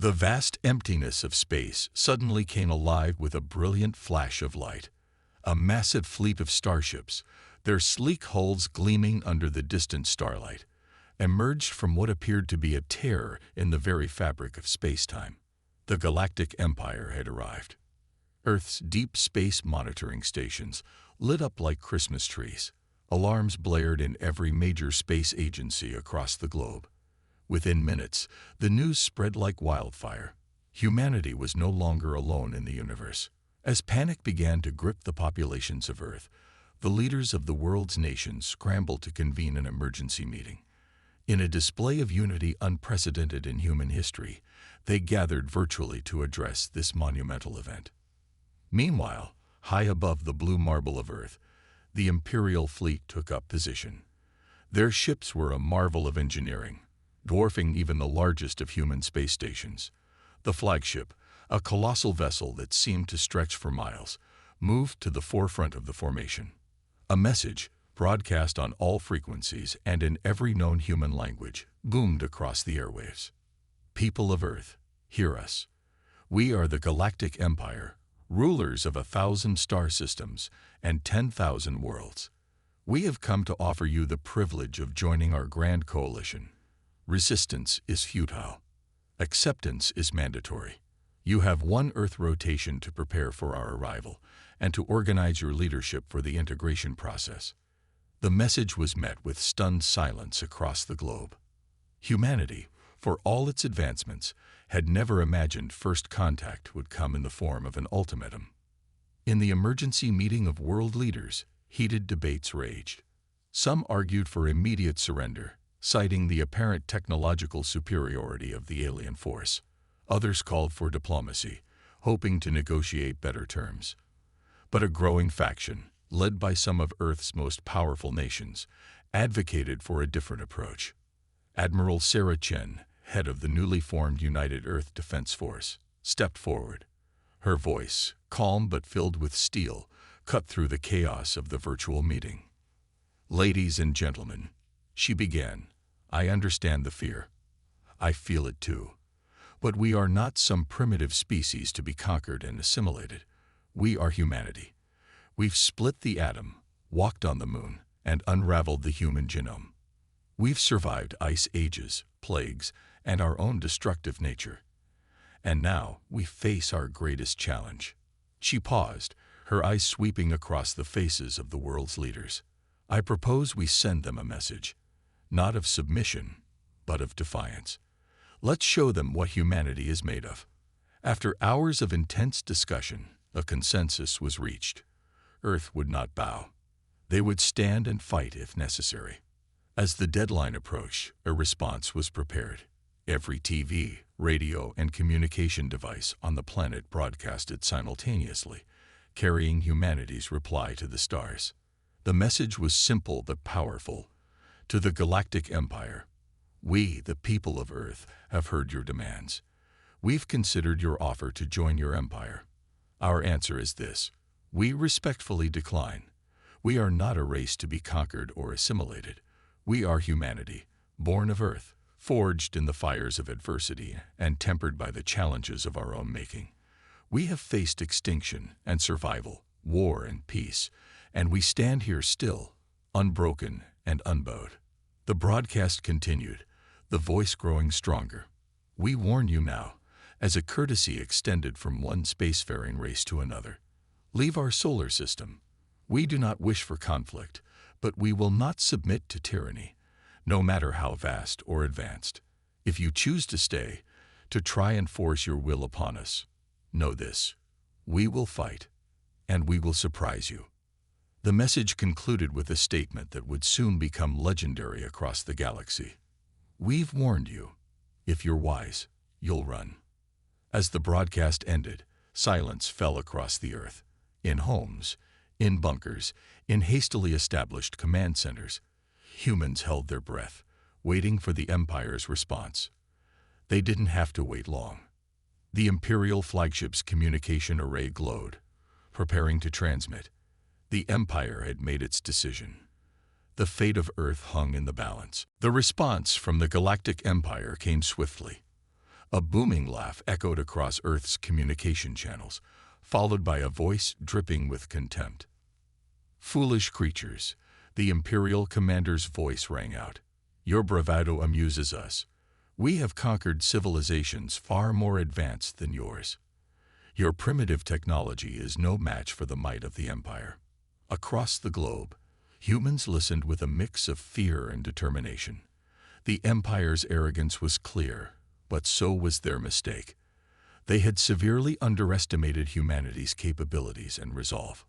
The vast emptiness of space suddenly came alive with a brilliant flash of light. A massive fleet of starships, their sleek hulls gleaming under the distant starlight, emerged from what appeared to be a tear in the very fabric of space-time. The Galactic Empire had arrived. Earth's deep space monitoring stations lit up like Christmas trees. Alarms blared in every major space agency across the globe. Within minutes, the news spread like wildfire. Humanity was no longer alone in the universe. As panic began to grip the populations of Earth, the leaders of the world's nations scrambled to convene an emergency meeting. In a display of unity unprecedented in human history, they gathered virtually to address this monumental event. Meanwhile, high above the blue marble of Earth, the Imperial fleet took up position. Their ships were a marvel of engineering, dwarfing even the largest of human space stations. The flagship, a colossal vessel that seemed to stretch for miles, moved to the forefront of the formation. A message, broadcast on all frequencies and in every known human language, boomed across the airwaves. People of Earth, hear us. We are the Galactic Empire, rulers of 1,000 star systems and 10,000 worlds. We have come to offer you the privilege of joining our grand coalition. Resistance is futile. Acceptance is mandatory. You have one Earth rotation to prepare for our arrival and to organize your leadership for the integration process. The message was met with stunned silence across the globe. Humanity, for all its advancements, had never imagined first contact would come in the form of an ultimatum. In the emergency meeting of world leaders, heated debates raged. Some argued for immediate surrender, citing the apparent technological superiority of the alien force. Others called for diplomacy, hoping to negotiate better terms. But a growing faction, led by some of Earth's most powerful nations, advocated for a different approach. Admiral Sarah Chen, head of the newly formed United Earth Defense Force, stepped forward. Her voice, calm but filled with steel, cut through the chaos of the virtual meeting. "Ladies and gentlemen," she began, "I understand the fear. I feel it too. But we are not some primitive species to be conquered and assimilated. We are humanity. We've split the atom, walked on the moon, and unraveled the human genome. We've survived ice ages, plagues, and our own destructive nature. And now we face our greatest challenge." She paused, her eyes sweeping across the faces of the world's leaders. "I propose we send them a message, not of submission, but of defiance. Let's show them what humanity is made of." After hours of intense discussion, a consensus was reached. Earth would not bow. They would stand and fight if necessary. As the deadline approached, a response was prepared. Every TV, radio, and communication device on the planet broadcasted simultaneously, carrying humanity's reply to the stars. The message was simple but powerful. To the Galactic Empire, we, the people of Earth, have heard your demands. We've considered your offer to join your empire. Our answer is this: we respectfully decline. We are not a race to be conquered or assimilated. We are humanity, born of Earth, forged in the fires of adversity and tempered by the challenges of our own making. We have faced extinction and survival, war and peace, and we stand here still, unbroken and unbowed. The broadcast continued, the voice growing stronger. We warn you now, as a courtesy extended from one spacefaring race to another. Leave our solar system. We do not wish for conflict, but we will not submit to tyranny, no matter how vast or advanced. If you choose to stay, to try and force your will upon us, know this: we will fight, and we will surprise you. The message concluded with a statement that would soon become legendary across the galaxy. We've warned you. If you're wise, you'll run. As the broadcast ended, silence fell across the Earth. In homes, in bunkers, in hastily established command centers, humans held their breath, waiting for the Empire's response. They didn't have to wait long. The Imperial flagship's communication array glowed, preparing to transmit. The Empire had made its decision. The fate of Earth hung in the balance. The response from the Galactic Empire came swiftly. A booming laugh echoed across Earth's communication channels, followed by a voice dripping with contempt. "Foolish creatures," the Imperial commander's voice rang out. "Your bravado amuses us. We have conquered civilizations far more advanced than yours. Your primitive technology is no match for the might of the Empire." Across the globe, humans listened with a mix of fear and determination. The Empire's arrogance was clear, but so was their mistake. They had severely underestimated humanity's capabilities and resolve.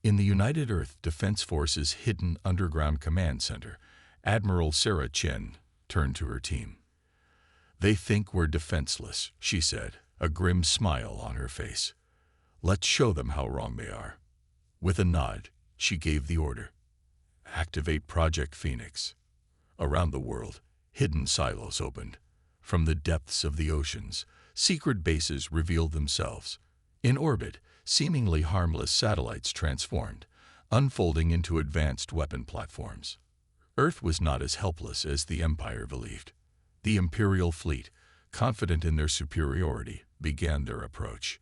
In the United Earth Defense Force's hidden underground command center, Admiral Sarah Chen turned to her team. "They think we're defenseless," she said, a grim smile on her face. "Let's show them how wrong they are." With a nod, she gave the order. "Activate Project Phoenix." Around the world, hidden silos opened. From the depths of the oceans, secret bases revealed themselves. In orbit, seemingly harmless satellites transformed, unfolding into advanced weapon platforms. Earth was not as helpless as the Empire believed. The Imperial fleet, confident in their superiority, began their approach.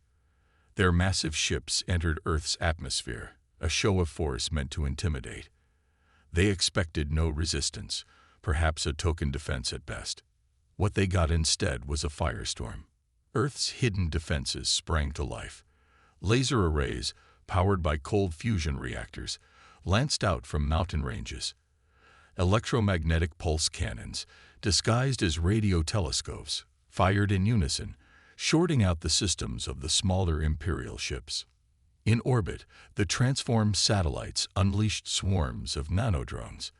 Their massive ships entered Earth's atmosphere, a show of force meant to intimidate. They expected no resistance, perhaps a token defense at best. What they got instead was a firestorm. Earth's hidden defenses sprang to life. Laser arrays, powered by cold fusion reactors, lanced out from mountain ranges. Electromagnetic pulse cannons, disguised as radio telescopes, fired in unison, shorting out the systems of the smaller Imperial ships. In orbit, the transformed satellites unleashed swarms of nanodrones.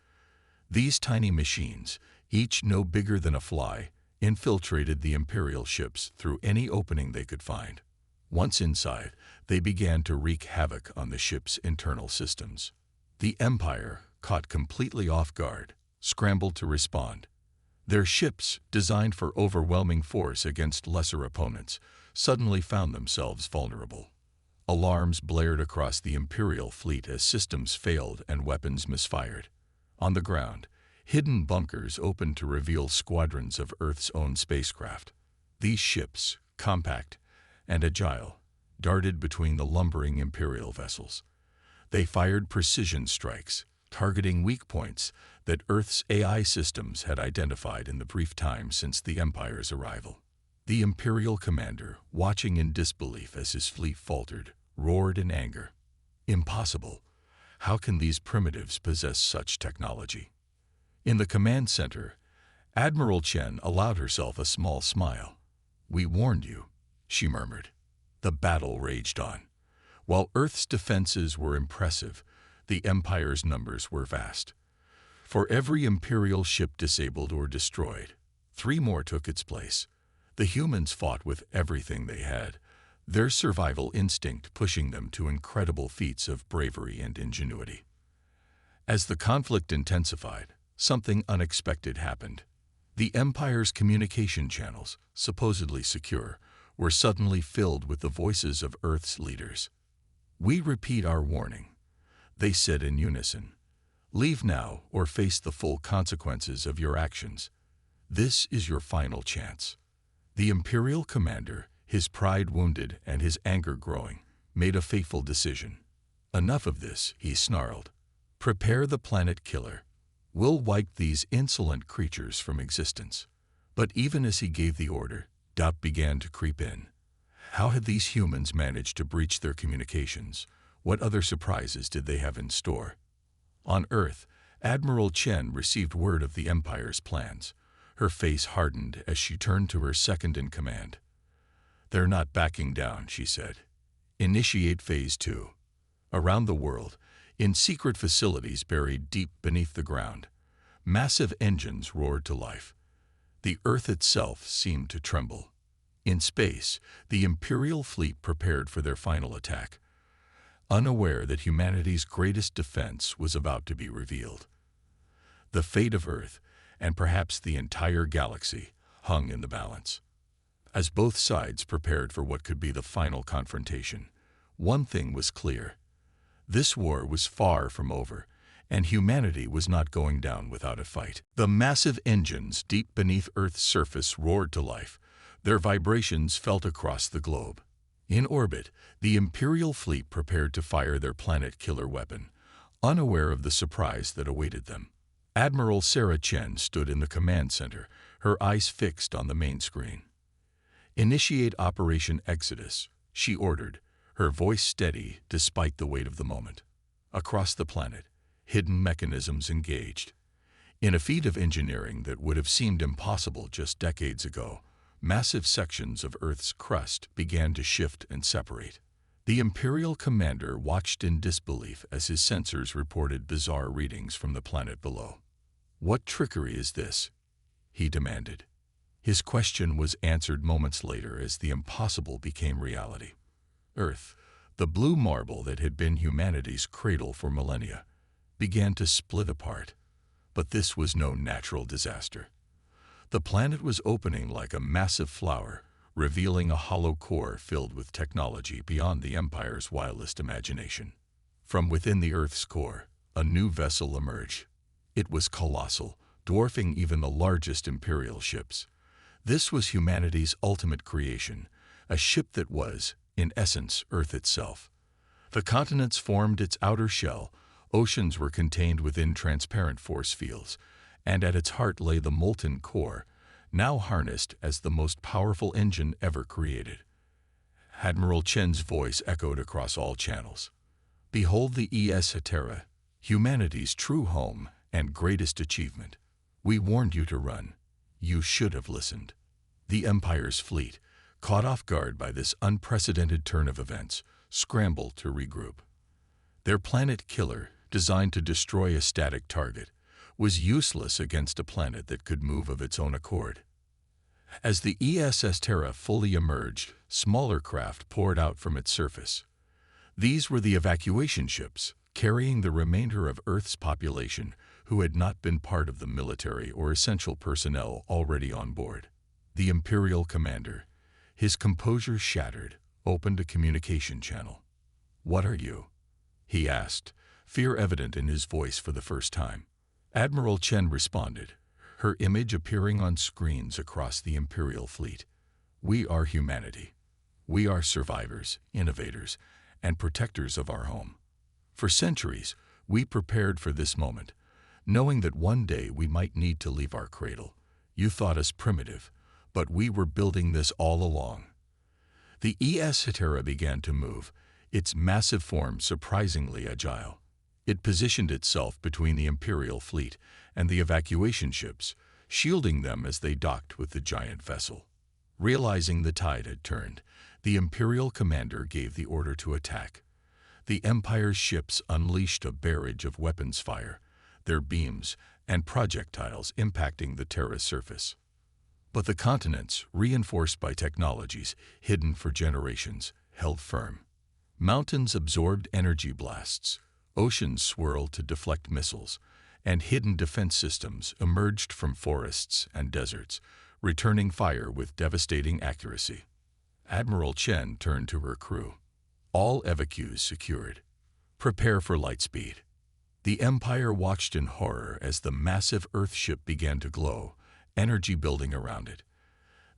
These tiny machines, each no bigger than a fly, infiltrated the Imperial ships through any opening they could find. Once inside, they began to wreak havoc on the ship's internal systems. The Empire, caught completely off guard, scrambled to respond. Their ships, designed for overwhelming force against lesser opponents, suddenly found themselves vulnerable. Alarms blared across the Imperial fleet as systems failed and weapons misfired. On the ground, hidden bunkers opened to reveal squadrons of Earth's own spacecraft. These ships, compact and agile, darted between the lumbering Imperial vessels. They fired precision strikes, targeting weak points that Earth's AI systems had identified in the brief time since the Empire's arrival. The Imperial commander, watching in disbelief as his fleet faltered, roared in anger. "Impossible! How can these primitives possess such technology?" In the command center, Admiral Chen allowed herself a small smile. "We warned you," she murmured. The battle raged on. While Earth's defenses were impressive, the Empire's numbers were vast. For every Imperial ship disabled or destroyed, 3 more took its place. The humans fought with everything they had, their survival instinct pushing them to incredible feats of bravery and ingenuity. As the conflict intensified, something unexpected happened. The Empire's communication channels, supposedly secure, were suddenly filled with the voices of Earth's leaders. "We repeat our warning," they said in unison. "Leave now or face the full consequences of your actions. This is your final chance." The Imperial commander, his pride wounded and his anger growing, made a fateful decision. "Enough of this," he snarled. "Prepare the planet killer. We'll wipe these insolent creatures from existence." But even as he gave the order, doubt began to creep in. How had these humans managed to breach their communications? What other surprises did they have in store? On Earth, Admiral Chen received word of the Empire's plans. Her face hardened as she turned to her second-in-command. "They're not backing down," she said. "Initiate Phase 2. Around the world, in secret facilities buried deep beneath the ground, massive engines roared to life. The Earth itself seemed to tremble. In space, the Imperial fleet prepared for their final attack, unaware that humanity's greatest defense was about to be revealed. The fate of Earth, and perhaps the entire galaxy, hung in the balance. As both sides prepared for what could be the final confrontation, one thing was clear. This war was far from over, and humanity was not going down without a fight. The massive engines deep beneath Earth's surface roared to life, Their vibrations felt across the globe. In orbit, the Imperial fleet prepared to fire their planet-killer weapon, unaware of the surprise that awaited them. Admiral Sarah Chen stood in the command center, her eyes fixed on the main screen. "Initiate Operation Exodus," she ordered, her voice steady despite the weight of the moment. Across the planet, hidden mechanisms engaged. In a feat of engineering that would have seemed impossible just decades ago, massive sections of Earth's crust began to shift and separate. The Imperial commander watched in disbelief as his sensors reported bizarre readings from the planet below. "What trickery is this?" he demanded. His question was answered moments later as the impossible became reality. Earth, the blue marble that had been humanity's cradle for millennia, began to split apart. But this was no natural disaster. The planet was opening like a massive flower, revealing a hollow core filled with technology beyond the Empire's wildest imagination. From within the Earth's core, a new vessel emerged. It was colossal, dwarfing even the largest Imperial ships. This was humanity's ultimate creation, a ship that was, in essence, Earth itself. The continents formed its outer shell, oceans were contained within transparent force fields, and at its heart lay the molten core, now harnessed as the most powerful engine ever created. Admiral Chen's voice echoed across all channels. "Behold the Terra, humanity's true home and greatest achievement. We warned you to run. You should have listened." The Empire's fleet, caught off guard by this unprecedented turn of events, scrambled to regroup. Their planet killer, designed to destroy a static target, was useless against a planet that could move of its own accord. As the ESS Terra fully emerged, smaller craft poured out from its surface. These were the evacuation ships, carrying the remainder of Earth's population who had not been part of the military or essential personnel already on board. The Imperial commander, his composure shattered, opened a communication channel. "What are you?" he asked, fear evident in his voice for the first time. Admiral Chen responded, her image appearing on screens across the Imperial fleet. "We are humanity. We are survivors, innovators, and protectors of our home. For centuries, we prepared for this moment, knowing that one day we might need to leave our cradle. You thought us primitive, but we were building this all along." The Terra began to move, its massive form surprisingly agile. It positioned itself between the Imperial fleet and the evacuation ships, shielding them as they docked with the giant vessel. Realizing the tide had turned, the Imperial commander gave the order to attack. The Empire's ships unleashed a barrage of weapons fire, their beams and projectiles impacting the Terra's surface. But the continents, reinforced by technologies hidden for generations, held firm. Mountains absorbed energy blasts, oceans swirled to deflect missiles, and hidden defense systems emerged from forests and deserts, returning fire with devastating accuracy. Admiral Chen turned to her crew. "All evacuees secured. Prepare for lightspeed." The Empire watched in horror as the massive Earthship began to glow, energy building around it.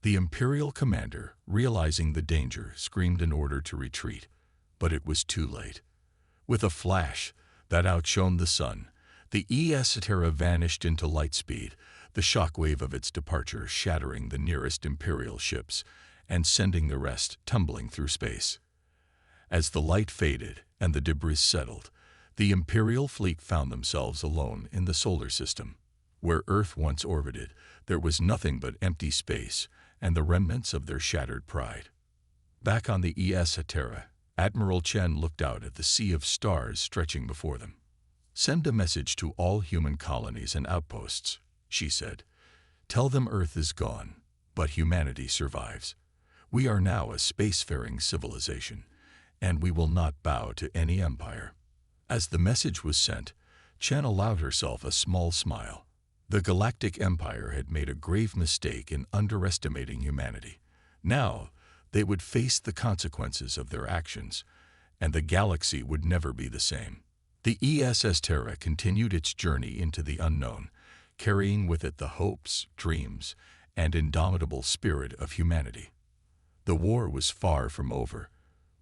The Imperial commander, realizing the danger, screamed an order to retreat, but it was too late. With a flash that outshone the sun, the Terra vanished into lightspeed, the shockwave of its departure shattering the nearest Imperial ships and sending the rest tumbling through space. As the light faded and the debris settled, the Imperial fleet found themselves alone in the solar system. Where Earth once orbited, there was nothing but empty space and the remnants of their shattered pride. Back on the Terra, Admiral Chen looked out at the sea of stars stretching before them. "Send a message to all human colonies and outposts," she said. "Tell them Earth is gone, but humanity survives. We are now a spacefaring civilization, and we will not bow to any empire." As the message was sent, Chen allowed herself a small smile. The Galactic Empire had made a grave mistake in underestimating humanity. Now, they would face the consequences of their actions, and the galaxy would never be the same. The ESS Terra continued its journey into the unknown, carrying with it the hopes, dreams, and indomitable spirit of humanity. The war was far from over,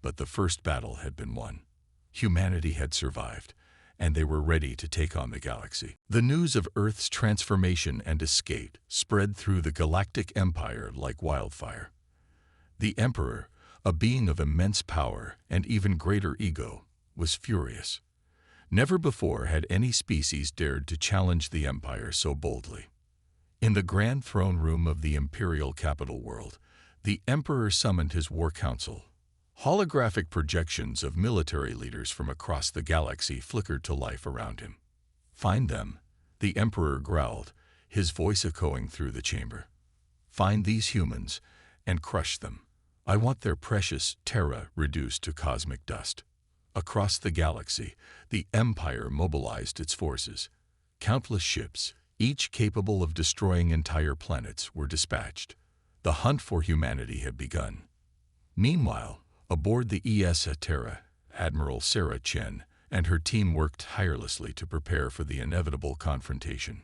but the first battle had been won. Humanity had survived, and they were ready to take on the galaxy. The news of Earth's transformation and escape spread through the Galactic Empire like wildfire. The Emperor, a being of immense power and even greater ego, was furious. Never before had any species dared to challenge the Empire so boldly. In the grand throne room of the Imperial capital world, the Emperor summoned his war council. Holographic projections of military leaders from across the galaxy flickered to life around him. "Find them," the Emperor growled, his voice echoing through the chamber. "Find these humans and crush them. I want their precious Terra reduced to cosmic dust." Across the galaxy, the Empire mobilized its forces. Countless ships, each capable of destroying entire planets, were dispatched. The hunt for humanity had begun. Meanwhile, aboard the Terra, Admiral Sarah Chen and her team worked tirelessly to prepare for the inevitable confrontation.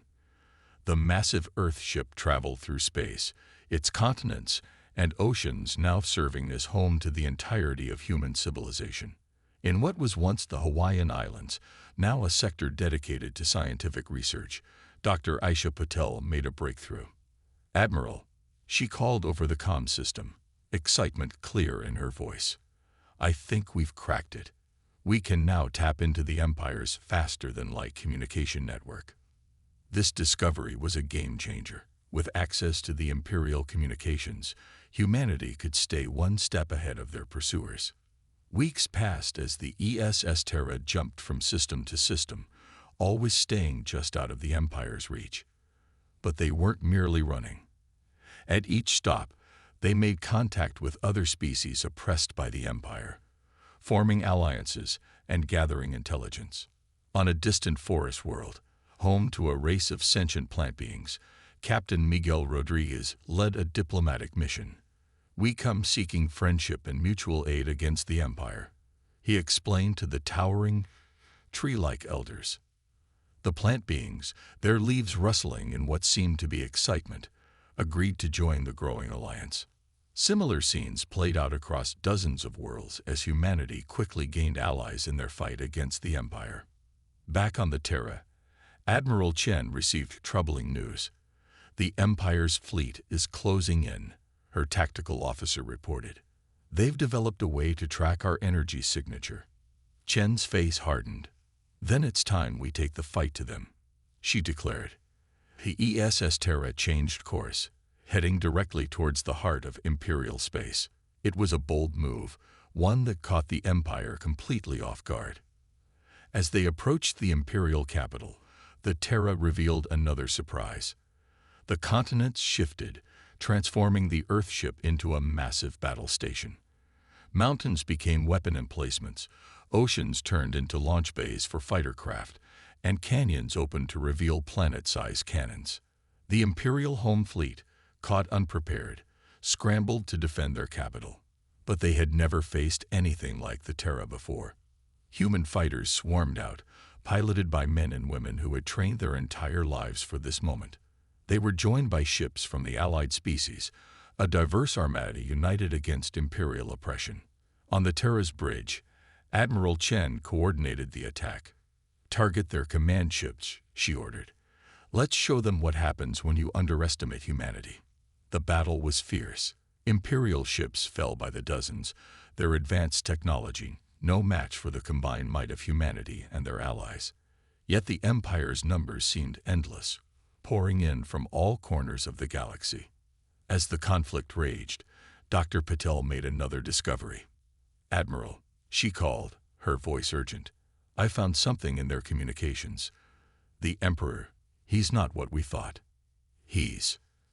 The massive Earth ship traveled through space, its continents and oceans now serving as home to the entirety of human civilization. In what was once the Hawaiian Islands, now a sector dedicated to scientific research, Dr. Aisha Patel made a breakthrough. "Admiral," she called over the comm system, excitement clear in her voice. "I think we've cracked it. We can now tap into the Empire's faster-than-light communication network." This discovery was a game-changer. With access to the Imperial communications, humanity could stay one step ahead of their pursuers. Weeks passed as the ESS Terra jumped from system to system, always staying just out of the Empire's reach. But they weren't merely running. At each stop, they made contact with other species oppressed by the Empire, forming alliances and gathering intelligence. On a distant forest world, home to a race of sentient plant beings, Captain Miguel Rodriguez led a diplomatic mission. "We come seeking friendship and mutual aid against the Empire," he explained to the towering, tree-like elders. The plant beings, their leaves rustling in what seemed to be excitement, agreed to join the growing alliance. Similar scenes played out across dozens of worlds as humanity quickly gained allies in their fight against the Empire. Back on the Terra, Admiral Chen received troubling news. "The Empire's fleet is closing in," her tactical officer reported. "They've developed a way to track our energy signature." Chen's face hardened. "Then it's time we take the fight to them," she declared. The ESS Terra changed course, heading directly towards the heart of Imperial space. It was a bold move, one that caught the Empire completely off guard. As they approached the Imperial capital, the Terra revealed another surprise. The continents shifted, transforming the Earthship into a massive battle station. Mountains became weapon emplacements, oceans turned into launch bays for fighter craft, and canyons opened to reveal planet-sized cannons. The Imperial home fleet, caught unprepared, scrambled to defend their capital. But they had never faced anything like the Terra before. Human fighters swarmed out, piloted by men and women who had trained their entire lives for this moment. They were joined by ships from the allied species, a diverse armada united against Imperial oppression. On the Terra's bridge, Admiral Chen coordinated the attack. "Target their command ships," she ordered. "Let's show them what happens when you underestimate humanity." The battle was fierce. Imperial ships fell by the dozens, their advanced technology no match for the combined might of humanity and their allies. Yet the Empire's numbers seemed endless, pouring in from all corners of the galaxy. As the conflict raged, Dr. Patel made another discovery. "Admiral," she called, her voice urgent, "I found something in their communications. The Emperor, he's not what we thought.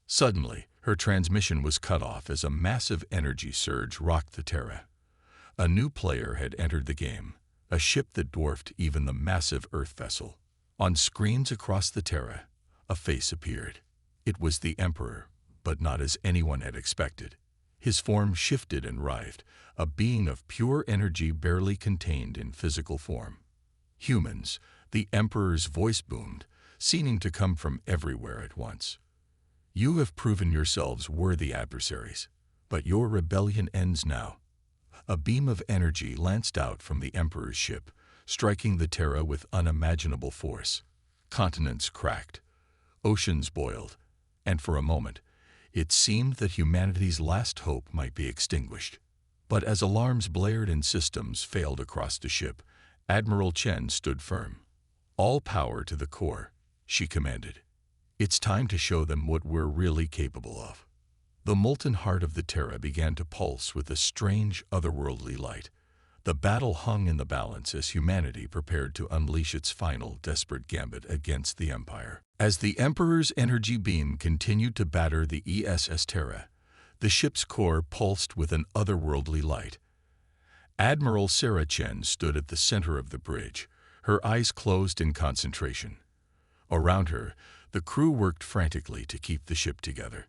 Suddenly, her transmission was cut off as a massive energy surge rocked the Terra. A new player had entered the game, a ship that dwarfed even the massive Earth vessel. On screens across the Terra, a face appeared. It was the Emperor, but not as anyone had expected. His form shifted and writhed, a being of pure energy barely contained in physical form. "Humans," the Emperor's voice boomed, seeming to come from everywhere at once. You have proven yourselves worthy adversaries, but your rebellion ends now. A beam of energy lanced out from the Emperor's ship, striking the Terra with unimaginable force. Continents cracked, oceans boiled, and for a moment, it seemed that humanity's last hope might be extinguished. But as alarms blared and systems failed across the ship, Admiral Chen stood firm. "All power to the core," she commanded. "It's time to show them what we're really capable of." The molten heart of the Terra began to pulse with a strange, otherworldly light. The battle hung in the balance as humanity prepared to unleash its final, desperate gambit against the Empire. As the Emperor's energy beam continued to batter the ESS Terra, the ship's core pulsed with an otherworldly light. Admiral Sarah Chen stood at the center of the bridge, her eyes closed in concentration. Around her, the crew worked frantically to keep the ship together.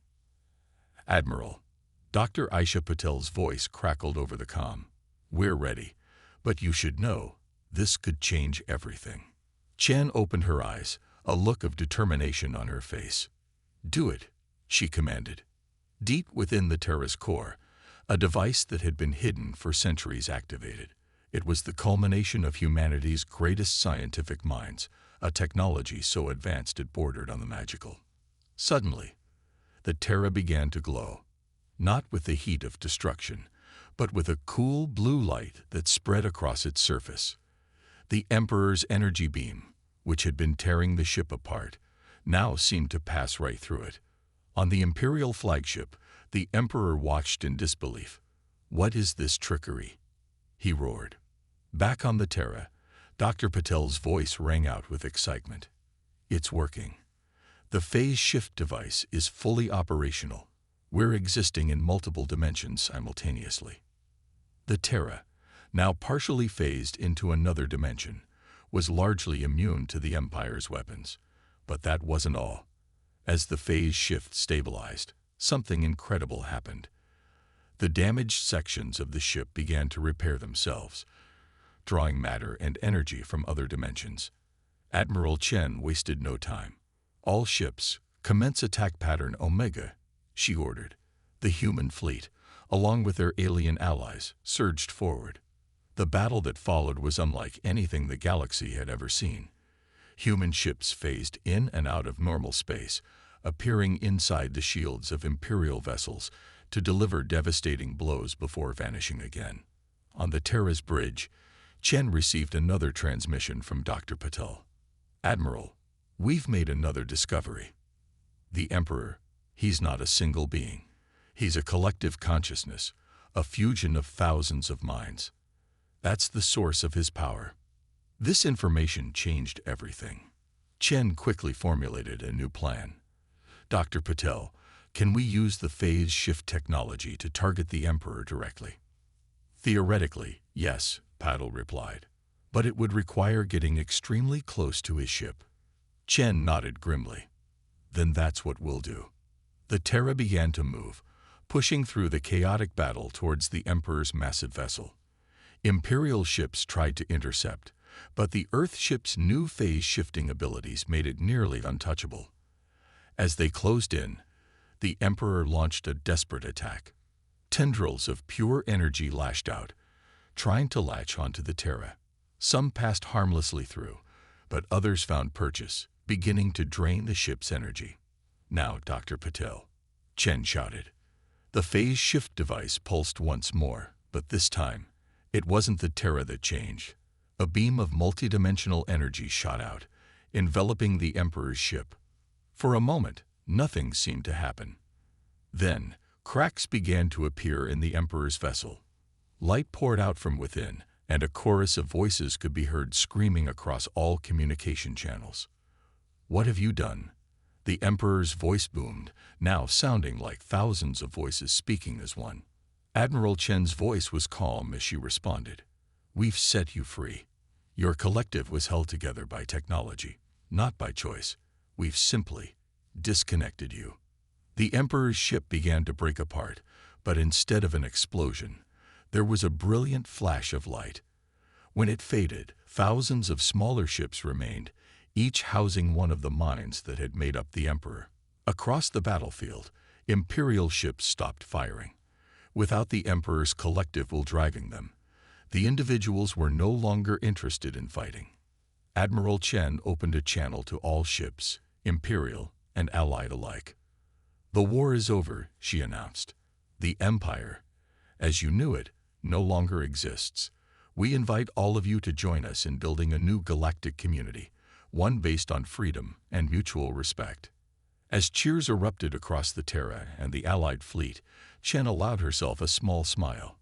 "Admiral," Dr. Aisha Patel's voice crackled over the comm. "We're ready, but you should know, this could change everything." Chen opened her eyes, a look of determination on her face. "Do it," she commanded. Deep within the Terra's core, a device that had been hidden for centuries activated. It was the culmination of humanity's greatest scientific minds, a technology so advanced it bordered on the magical. Suddenly, the Terra began to glow, not with the heat of destruction, but with a cool blue light that spread across its surface. The Emperor's energy beam, which had been tearing the ship apart, now seemed to pass right through it. On the Imperial flagship, the Emperor watched in disbelief. "What is this trickery?" he roared. Back on the Terra, Dr. Patel's voice rang out with excitement. "It's working. The phase shift device is fully operational. We're existing in multiple dimensions simultaneously." The Terra, now partially phased into another dimension, was largely immune to the Empire's weapons. But that wasn't all. As the phase shift stabilized, something incredible happened. The damaged sections of the ship began to repair themselves, drawing matter and energy from other dimensions. Admiral Chen wasted no time. "All ships, commence attack pattern Omega," she ordered. The human fleet, along with their alien allies, surged forward. The battle that followed was unlike anything the galaxy had ever seen. Human ships phased in and out of normal space, appearing inside the shields of Imperial vessels to deliver devastating blows before vanishing again. On the Terra's bridge, Chen received another transmission from Dr. Patel. "Admiral, we've made another discovery. The Emperor, he's not a single being. He's a collective consciousness, a fusion of thousands of minds. That's the source of his power." This information changed everything. Chen quickly formulated a new plan. "Dr. Patel, can we use the phase shift technology to target the Emperor directly?" "Theoretically, yes," Patel replied. "But it would require getting extremely close to his ship." Chen nodded grimly. "Then that's what we'll do." The Terra began to move, pushing through the chaotic battle towards the Emperor's massive vessel. Imperial ships tried to intercept, but the Earth ship's new phase-shifting abilities made it nearly untouchable. As they closed in, the Emperor launched a desperate attack. Tendrils of pure energy lashed out, trying to latch onto the Terra. Some passed harmlessly through, but others found purchase, beginning to drain the ship's energy. "Now, Dr. Patel," Chen shouted. The phase shift device pulsed once more, but this time, it wasn't the Terra that changed. A beam of multidimensional energy shot out, enveloping the Emperor's ship. For a moment, nothing seemed to happen. Then, cracks began to appear in the Emperor's vessel. Light poured out from within, and a chorus of voices could be heard screaming across all communication channels. "What have you done?" The Emperor's voice boomed, now sounding like thousands of voices speaking as one. Admiral Chen's voice was calm as she responded. "We've set you free. Your collective was held together by technology, not by choice. We've simply disconnected you." The Emperor's ship began to break apart, but instead of an explosion, there was a brilliant flash of light. When it faded, thousands of smaller ships remained, each housing one of the minds that had made up the Emperor. Across the battlefield, Imperial ships stopped firing. Without the Emperor's collective will driving them, the individuals were no longer interested in fighting. Admiral Chen opened a channel to all ships, Imperial and Allied alike. "The war is over," she announced. "The Empire, as you knew it, no longer exists. We invite all of you to join us in building a new galactic community, one based on freedom and mutual respect." As cheers erupted across the Terra and the Allied fleet, Chen allowed herself a small smile.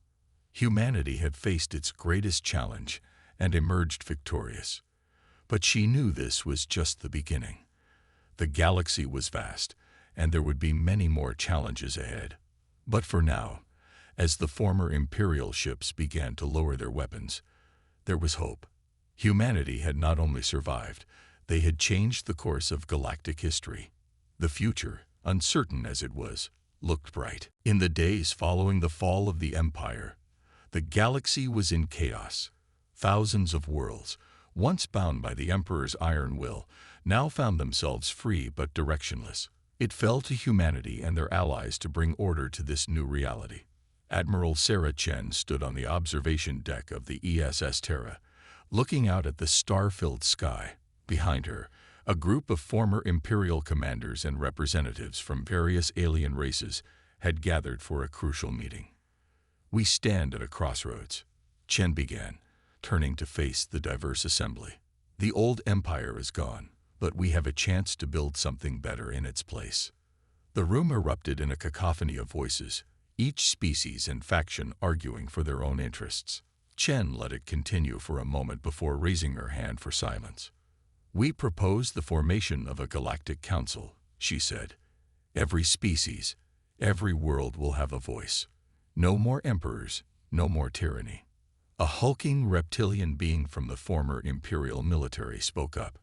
Humanity had faced its greatest challenge and emerged victorious. But she knew this was just the beginning. The galaxy was vast, and there would be many more challenges ahead. But for now, as the former Imperial ships began to lower their weapons, there was hope. Humanity had not only survived, they had changed the course of galactic history. The future, uncertain as it was, looked bright. In the days following the fall of the Empire, the galaxy was in chaos. Thousands of worlds, once bound by the Emperor's iron will, now found themselves free but directionless. It fell to humanity and their allies to bring order to this new reality. Admiral Sarah Chen stood on the observation deck of the ESS Terra, looking out at the star-filled sky. Behind her, a group of former Imperial commanders and representatives from various alien races had gathered for a crucial meeting. "We stand at a crossroads," Chen began, turning to face the diverse assembly. "The old empire is gone, but we have a chance to build something better in its place." The room erupted in a cacophony of voices, each species and faction arguing for their own interests. Chen let it continue for a moment before raising her hand for silence. "We propose the formation of a Galactic Council," she said. "Every species, every world will have a voice. No more emperors, no more tyranny." A hulking reptilian being from the former Imperial military spoke up.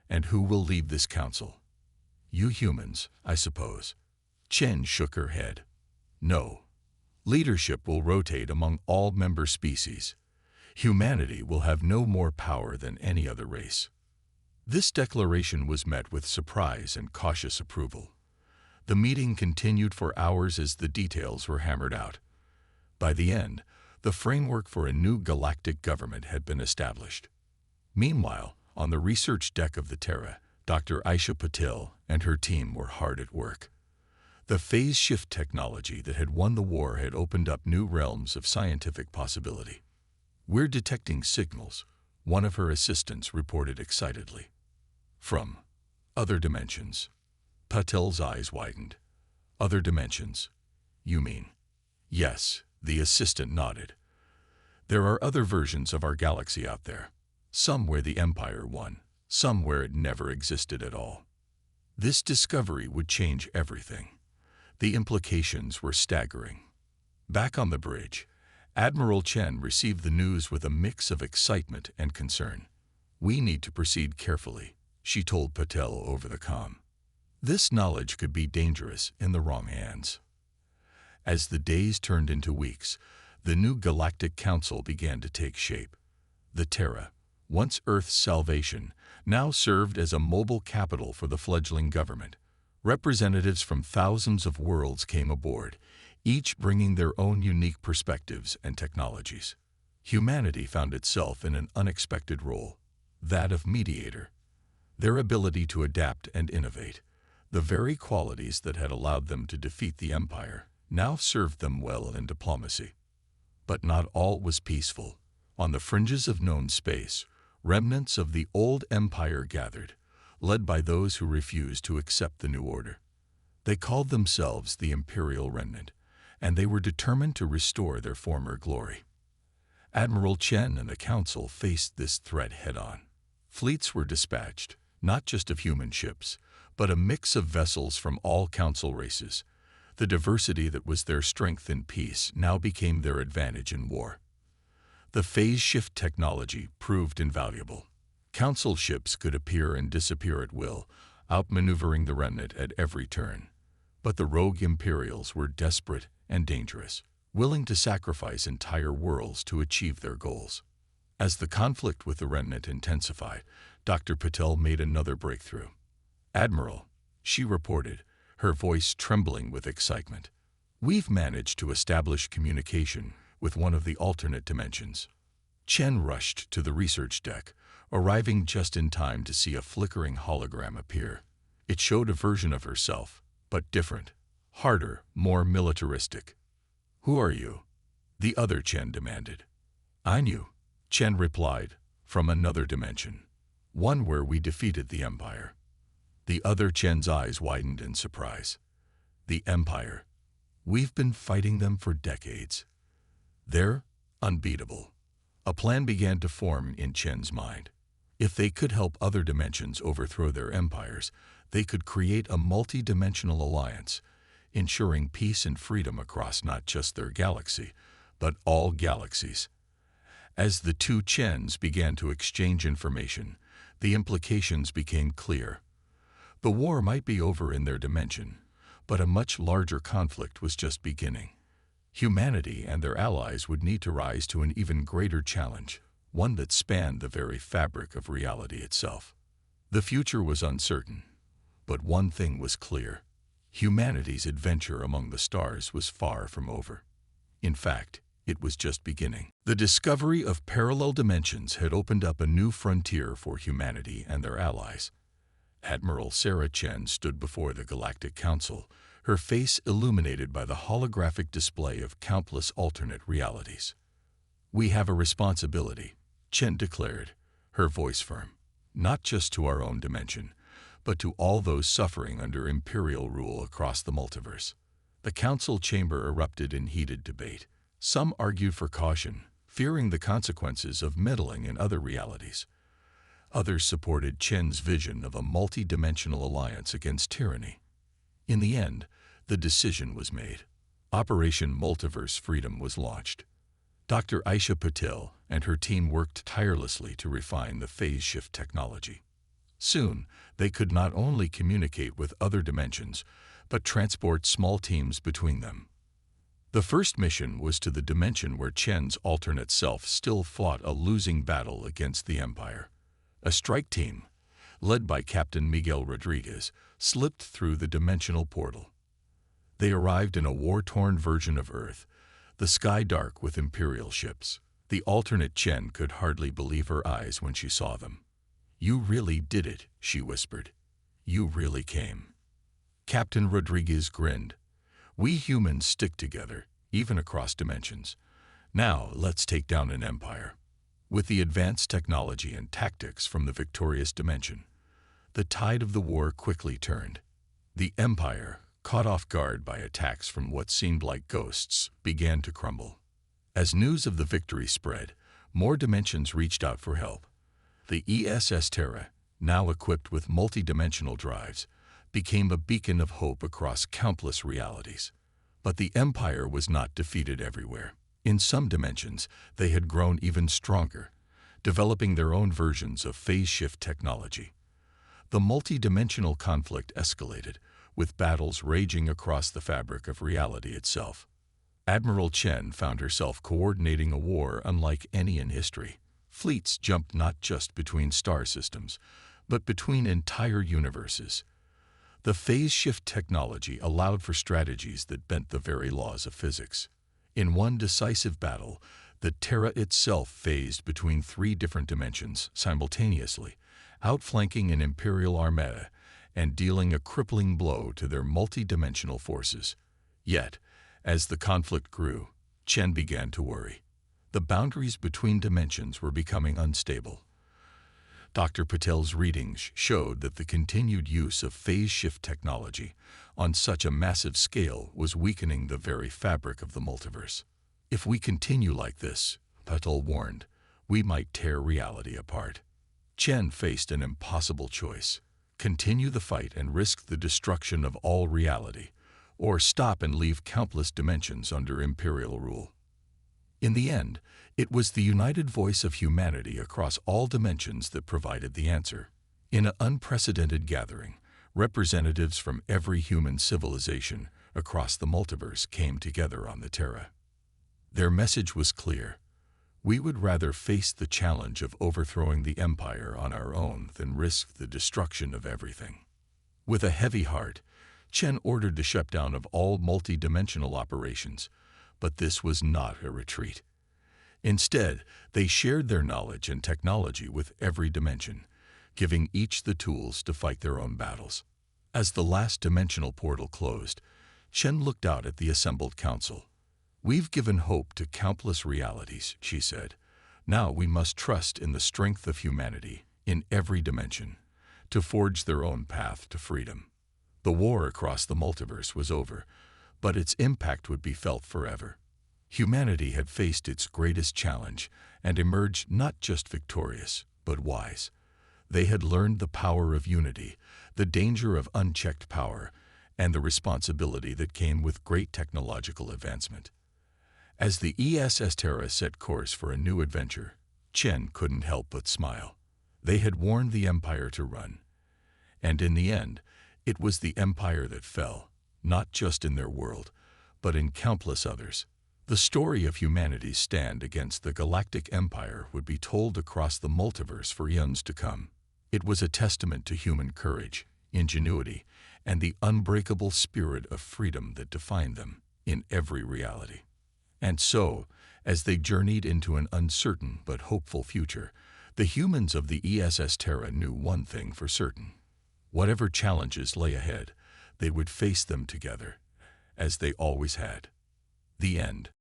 "And who will lead this council?" "You humans, I suppose." Chen shook her head. "No. Leadership will rotate among all member species. Humanity will have no more power than any other race." This declaration was met with surprise and cautious approval. The meeting continued for hours as the details were hammered out. By the end, the framework for a new galactic government had been established. Meanwhile, on the research deck of the Terra, Dr. Aisha Patel and her team were hard at work. The phase shift technology that had won the war had opened up new realms of scientific possibility. "We're detecting signals," one of her assistants reported excitedly. "From other dimensions." Patel's eyes widened. "Other dimensions? You mean?" "Yes," the assistant nodded. "There are other versions of our galaxy out there. Some where the Empire won, some where it never existed at all." This discovery would change everything. The implications were staggering. Back on the bridge, Admiral Chen received the news with a mix of excitement and concern. "We need to proceed carefully," she told Patel over the comm. This knowledge could be dangerous in the wrong hands. As the days turned into weeks, the new Galactic Council began to take shape. The Terra, once Earth's salvation, now served as a mobile capital for the fledgling government. Representatives from thousands of worlds came aboard, each bringing their own unique perspectives and technologies. Humanity found itself in an unexpected role, that of mediator. Their ability to adapt and innovate, the very qualities that had allowed them to defeat the Empire, now served them well in diplomacy. But not all was peaceful. On the fringes of known space, remnants of the old Empire gathered, led by those who refused to accept the new order. They called themselves the Imperial Remnant, and they were determined to restore their former glory. Admiral Chen and the Council faced this threat head-on. Fleets were dispatched, not just of human ships, but a mix of vessels from all Council races. The diversity that was their strength in peace now became their advantage in war. The phase shift technology proved invaluable. Council ships could appear and disappear at will, outmaneuvering the remnant at every turn. But the rogue Imperials were desperate and dangerous, willing to sacrifice entire worlds to achieve their goals. As the conflict with the remnant intensified, Dr. Patel made another breakthrough. "Admiral," she reported, her voice trembling with excitement. "We've managed to establish communication with one of the alternate dimensions." Chen rushed to the research deck, arriving just in time to see a flickering hologram appear. It showed a version of herself, but different, harder, more militaristic. "Who are you?" the other Chen demanded. "I knew," Chen replied, "from another dimension. One where we defeated the Empire." The other Chen's eyes widened in surprise. "The Empire? We've been fighting them for decades. They're unbeatable." A plan began to form in Chen's mind. If they could help other dimensions overthrow their empires, they could create a multi-dimensional alliance, ensuring peace and freedom across not just their galaxy, but all galaxies. As the two Chens began to exchange information, the implications became clear. The war might be over in their dimension, but a much larger conflict was just beginning. Humanity and their allies would need to rise to an even greater challenge, one that spanned the very fabric of reality itself. The future was uncertain, but one thing was clear. Humanity's adventure among the stars was far from over. In fact, it was just beginning. The discovery of parallel dimensions had opened up a new frontier for humanity and their allies. Admiral Sarah Chen stood before the Galactic Council, her face illuminated by the holographic display of countless alternate realities. "We have a responsibility," Chen declared, her voice firm. "Not just to our own dimension, but to all those suffering under Imperial rule across the multiverse." The council chamber erupted in heated debate. Some argued for caution, fearing the consequences of meddling in other realities. Others supported Chen's vision of a multi-dimensional alliance against tyranny. In the end, the decision was made. Operation Multiverse Freedom was launched. Dr. Aisha Patel and her team worked tirelessly to refine the phase shift technology. Soon, they could not only communicate with other dimensions, but transport small teams between them. The first mission was to the dimension where Chen's alternate self still fought a losing battle against the Empire. A strike team, led by Captain Miguel Rodriguez, slipped through the dimensional portal. They arrived in a war-torn version of Earth, the sky dark with Imperial ships. The alternate Chen could hardly believe her eyes when she saw them. "You really did it," she whispered. "You really came." Captain Rodriguez grinned. "We humans stick together, even across dimensions. Now let's take down an empire." With the advanced technology and tactics from the victorious dimension, the tide of the war quickly turned. The Empire, caught off guard by attacks from what seemed like ghosts, began to crumble. As news of the victory spread, more dimensions reached out for help. The ESS Terra, now equipped with multi-dimensional drives, became a beacon of hope across countless realities. But the Empire was not defeated everywhere. In some dimensions, they had grown even stronger, developing their own versions of phase shift technology. The multi-dimensional conflict escalated, with battles raging across the fabric of reality itself. Admiral Chen found herself coordinating a war unlike any in history. Fleets jumped not just between star systems, but between entire universes. The phase shift technology allowed for strategies that bent the very laws of physics. In one decisive battle, the Terra itself phased between 3 different dimensions simultaneously, outflanking an Imperial armada and dealing a crippling blow to their multi-dimensional forces. Yet, as the conflict grew, Chen began to worry. The boundaries between dimensions were becoming unstable. Dr. Patel's readings showed that the continued use of phase shift technology on such a massive scale was weakening the very fabric of the multiverse. "If we continue like this," Patel warned, "we might tear reality apart." Chen faced an impossible choice: continue the fight and risk the destruction of all reality, or stop and leave countless dimensions under Imperial rule. In the end, it was the united voice of humanity across all dimensions that provided the answer. In an unprecedented gathering, representatives from every human civilization across the multiverse came together on the Terra. Their message was clear: we would rather face the challenge of overthrowing the Empire on our own than risk the destruction of everything. With a heavy heart, Chen ordered the shutdown of all multi-dimensional operations, but this was not a retreat. Instead, they shared their knowledge and technology with every dimension, giving each the tools to fight their own battles. As the last dimensional portal closed, Chen looked out at the assembled council. "We've given hope to countless realities," she said. "Now we must trust in the strength of humanity, in every dimension, to forge their own path to freedom." The war across the multiverse was over, but its impact would be felt forever. Humanity had faced its greatest challenge and emerged not just victorious, but wise. They had learned the power of unity, the danger of unchecked power, and the responsibility that came with great technological advancement. As the ESS Terra set course for a new adventure, Chen couldn't help but smile. They had warned the Empire to run. And in the end, it was the Empire that fell, not just in their world, but in countless others. The story of humanity's stand against the Galactic Empire would be told across the multiverse for eons to come. It was a testament to human courage, ingenuity, and the unbreakable spirit of freedom that defined them in every reality. And so, as they journeyed into an uncertain but hopeful future, the humans of the ESS Terra knew one thing for certain. Whatever challenges lay ahead, they would face them together, as they always had. The end.